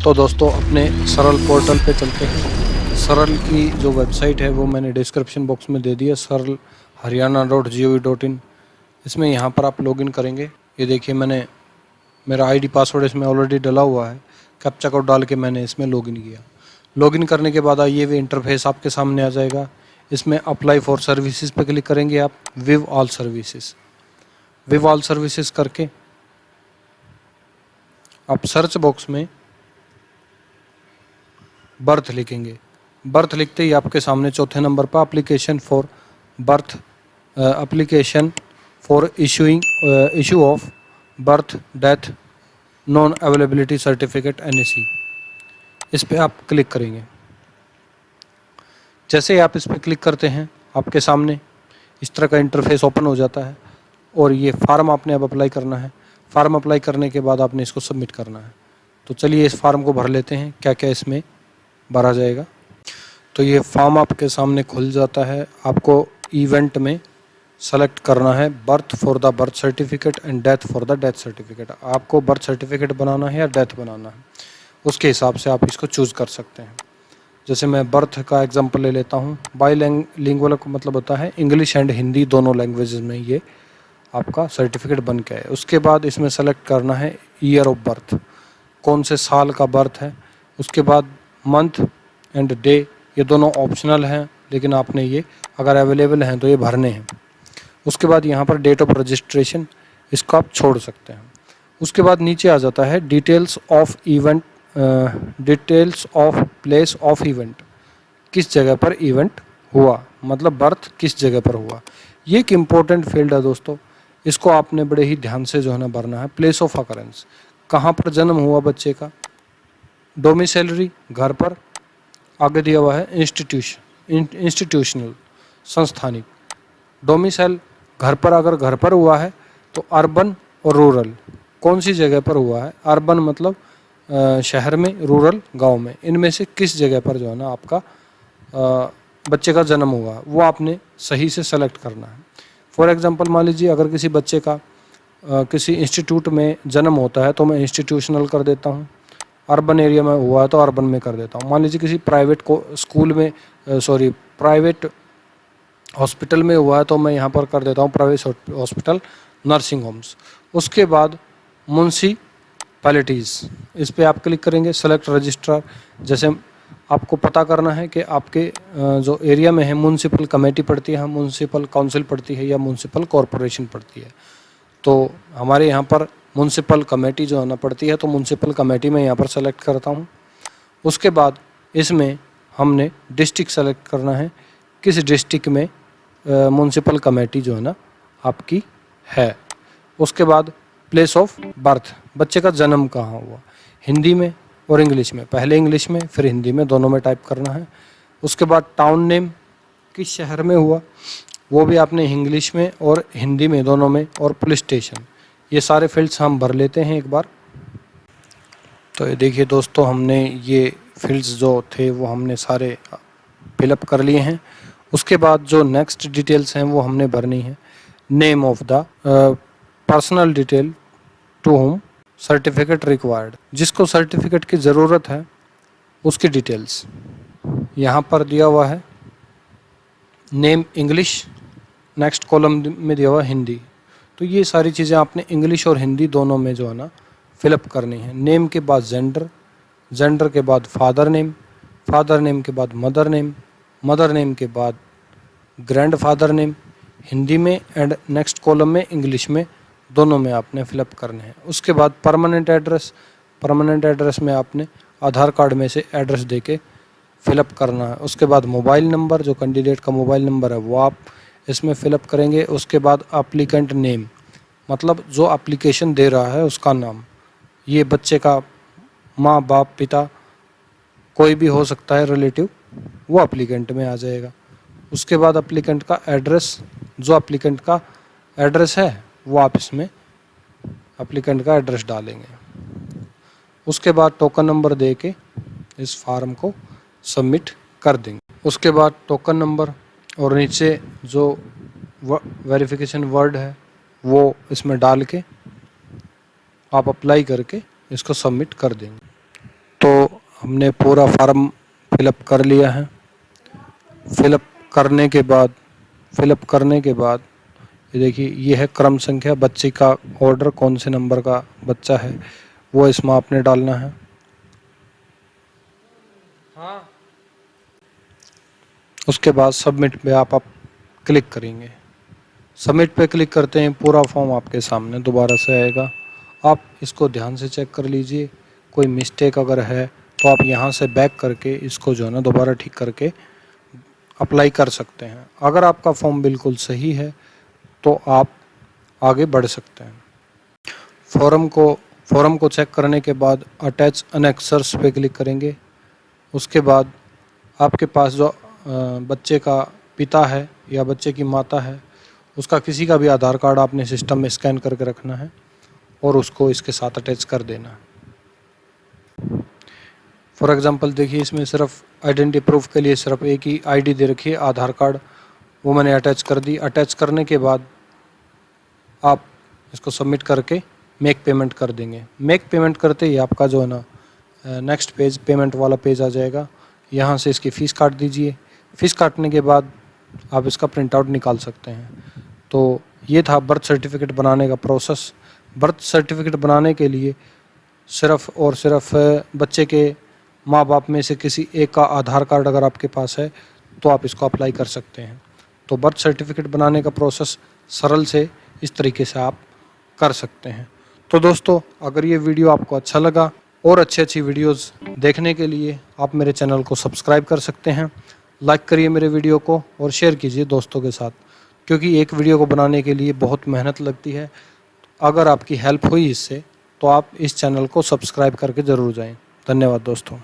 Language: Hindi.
तो दोस्तों अपने सरल पोर्टल पे चलते हैं। सरल की जो वेबसाइट है वो मैंने डिस्क्रिप्शन बॉक्स में दे दी है, सरल haryana.gov.in। इसमें यहाँ पर आप लॉगिन करेंगे। ये देखिए मैंने मेरा आईडी पासवर्ड इसमें ऑलरेडी डला हुआ है। कैप्चा कोड डाल के मैंने इसमें लॉगिन किया। लॉगिन करने के बाद ये भी इंटरफेस आपके सामने आ जाएगा। इसमें अप्लाई फॉर सर्विसेज पे क्लिक करेंगे आप, विव ऑल सर्विसेज। विव ऑल सर्विसेज करके आप सर्च बॉक्स में बर्थ लिखेंगे। बर्थ लिखते ही आपके सामने चौथे नंबर पर application for birth, application for issue of birth death non availability certificate NAC, इस पे आप क्लिक करेंगे। जैसे ही आप इस पर क्लिक करते हैं आपके सामने इस तरह का इंटरफेस ओपन हो जाता है और ये फार्म आपने अब अप्लाई करना है। फार्म अप्लाई करने के बाद आपने इसको सबमिट करना है। तो चलिए इस फार्म को भर लेते हैं, क्या क्या इसमें भरा जाएगा। तो ये फॉर्म आपके सामने खुल जाता है। आपको इवेंट में सेलेक्ट करना है birth for the birth certificate and death for the death certificate. आपको बर्थ सर्टिफिकेट बनाना है या डेथ बनाना है, उसके हिसाब से आप इसको चूज़ कर सकते हैं। जैसे मैं बर्थ का एग्जांपल ले लेता हूँ। बाईलिंगुअल का मतलब होता है इंग्लिश एंड हिंदी दोनों लैंग्वेजेस में ये आपका सर्टिफिकेट बन के है। उसके बाद इसमें सेलेक्ट करना है ईयर ऑफ बर्थ, कौन से साल का बर्थ है। उसके बाद मंथ एंड डे, ये दोनों ऑप्शनल हैं, लेकिन आपने ये अगर अवेलेबल हैं तो ये भरने हैं। उसके बाद यहाँ पर डेट ऑफ रजिस्ट्रेशन, इसको आप छोड़ सकते हैं। उसके बाद नीचे आ जाता है details of event, details of place of event, किस जगह पर इवेंट हुआ, मतलब बर्थ किस जगह पर हुआ। ये एक इम्पोर्टेंट फील्ड है दोस्तों, इसको आपने बड़े ही ध्यान से जो है ना भरना है। प्लेस ऑफ अकरेंस, कहाँ पर जन्म हुआ बच्चे का। डोमिसाइलरी, घर पर। आगे दिया हुआ है इंस्टीट्यूशनल, संस्थानिक। डोमिसाइल, घर पर, अगर घर पर हुआ है तो अर्बन और रूरल, कौन सी जगह पर हुआ है। अर्बन मतलब शहर में, रूरल गांव में, इनमें से किस जगह पर जो है ना आपका बच्चे का जन्म हुआ, वो आपने सही से सेलेक्ट करना है। फॉर एग्जांपल मान लीजिए अगर किसी बच्चे का किसी इंस्टीट्यूट में जन्म होता है तो मैं इंस्टीट्यूशनल कर देता हूँ। अर्बन एरिया में हुआ है तो अर्बन में कर देता हूँ। मान लीजिए किसी प्राइवेट स्कूल में, प्राइवेट हॉस्पिटल में हुआ है तो मैं यहाँ पर कर देता हूँ प्राइवेट हॉस्पिटल, नर्सिंग होम्स। उसके बाद म्यूनसिपैलिटीज़, इस पर आप क्लिक करेंगे। सेलेक्ट रजिस्ट्रार, जैसे आपको पता करना है कि आपके जो एरिया में है म्यूनसिपल कमेटी पड़ती है, म्यूनसिपल काउंसिल पड़ती है या म्यूनसिपल कॉरपोरेशन पड़ती है। तो हमारे यहाँ पर म्यूनसिपल कमेटी जो है ना पड़ती है, तो म्यूनसिपल कमेटी में यहाँ पर सेलेक्ट करता हूँ। उसके बाद इसमें हमने डिस्ट्रिक्ट सेलेक्ट करना है, किस डिस्ट्रिक्ट में म्यूनसिपल कमेटी जो है ना आपकी है। उसके बाद प्लेस ऑफ बर्थ, बच्चे का जन्म कहाँ हुआ, हिंदी में और इंग्लिश में, पहले इंग्लिश में फिर हिंदी में, दोनों में टाइप करना है। उसके बाद टाउन नेम, किस शहर में हुआ, वो भी आपने इंग्लिश में और हिंदी में दोनों में, और पुलिस स्टेशन। ये सारे फील्ड्स हम भर लेते हैं एक बार। तो ये देखिए दोस्तों, हमने ये फील्ड्स जो थे वो हमने सारे फिलअप कर लिए हैं। उसके बाद जो नेक्स्ट डिटेल्स हैं वो हमने भरनी है। Name of the personal detail to whom certificate required, जिसको सर्टिफिकेट की ज़रूरत है उसकी डिटेल्स यहाँ पर दिया हुआ है। नेम इंग्लिश, नेक्स्ट कॉलम में दिया हुआ है हिंदी। तो ये सारी चीज़ें आपने इंग्लिश और हिंदी दोनों में जो है ना फिलअप करनी है। नेम के बाद जेंडर, जेंडर के बाद फादर नेम, फादर नेम के बाद मदर नेम, मदर नेम के बाद ग्रैंडफादर नेम, हिंदी में एंड नेक्स्ट कॉलम में इंग्लिश में, दोनों में आपने फिलअप करने हैं। उसके बाद परमानेंट एड्रेस, परमानेंट एड्रेस में आपने आधार कार्ड में से एड्रेस देके फिलअप करना है। उसके बाद मोबाइल नंबर, जो कैंडिडेट का मोबाइल नंबर है वो आप इसमें फिलअप करेंगे। उसके बाद एप्लीकेंट नेम, मतलब जो एप्लीकेशन दे रहा है उसका नाम। ये बच्चे का माँ बाप पिता कोई भी हो सकता है रिलेटिव, वो एप्लीकेंट में आ जाएगा। उसके बाद एप्लीकेंट का एड्रेस, जो एप्लीकेंट का एड्रेस है वो आप इसमें एप्लीकेंट का एड्रेस डालेंगे। उसके बाद टोकन नंबर दे के इस फार्म को सबमिट कर देंगे। उसके बाद टोकन नंबर और नीचे जो वेरिफिकेशन वर्ड है वो इसमें डाल के आप अप्लाई करके इसको सबमिट कर देंगे। दोस्तों हमने पूरा फॉर्म फिलअप कर लिया है। फिलअप करने के बाद ये देखिए, ये है क्रम संख्या, बच्चे का ऑर्डर, कौन से नंबर का बच्चा है वो इसमें आपने डालना है। उसके बाद सबमिट पे आप क्लिक करेंगे। सबमिट पे क्लिक करते हैं, पूरा फॉर्म आपके सामने दोबारा से आएगा। आप इसको ध्यान से चेक कर लीजिए, कोई मिस्टेक अगर है तो आप यहाँ से बैक करके इसको जो है ना दोबारा ठीक करके अप्लाई कर सकते हैं। अगर आपका फॉर्म बिल्कुल सही है तो आप आगे बढ़ सकते हैं। फॉर्म को चेक करने के बाद अटैच अनेक्सर्स पे क्लिक करेंगे। उसके बाद आपके पास जो बच्चे का पिता है या बच्चे की माता है, उसका किसी का भी आधार कार्ड आपने सिस्टम में स्कैन करके रखना है और उसको इसके साथ अटैच कर देना है। फॉर एग्ज़ाम्पल देखिए, इसमें सिर्फ आइडेंटिटी प्रूफ के लिए सिर्फ एक ही आईडी दे रखी है, आधार कार्ड, वो मैंने अटैच कर दी। अटैच करने के बाद आप इसको सबमिट करके मेक पेमेंट कर देंगे। मेक पेमेंट करते ही आपका जो है ना नेक्स्ट पेज, पेमेंट वाला पेज आ जाएगा। यहाँ से इसकी फ़ीस काट दीजिए। फ़ीस काटने के बाद आप इसका प्रिंट आउट निकाल सकते हैं। तो ये था बर्थ सर्टिफिकेट बनाने का प्रोसेस। बर्थ सर्टिफिकेट बनाने के लिए सिर्फ़ और सिर्फ बच्चे के माँ बाप में से किसी एक का आधार कार्ड अगर आपके पास है तो आप इसको अप्लाई कर सकते हैं। तो बर्थ सर्टिफिकेट बनाने का प्रोसेस सरल से इस तरीके से आप कर सकते हैं। तो दोस्तों, अगर ये वीडियो आपको अच्छा लगा और अच्छी वीडियोस देखने के लिए आप मेरे चैनल को सब्सक्राइब कर सकते हैं। लाइक करिए मेरे वीडियो को और शेयर कीजिए दोस्तों के साथ, क्योंकि एक वीडियो को बनाने के लिए बहुत मेहनत लगती है। अगर आपकी हेल्प हुई इससे तो आप इस चैनल को सब्सक्राइब करके ज़रूर जाएं। धन्यवाद दोस्तों।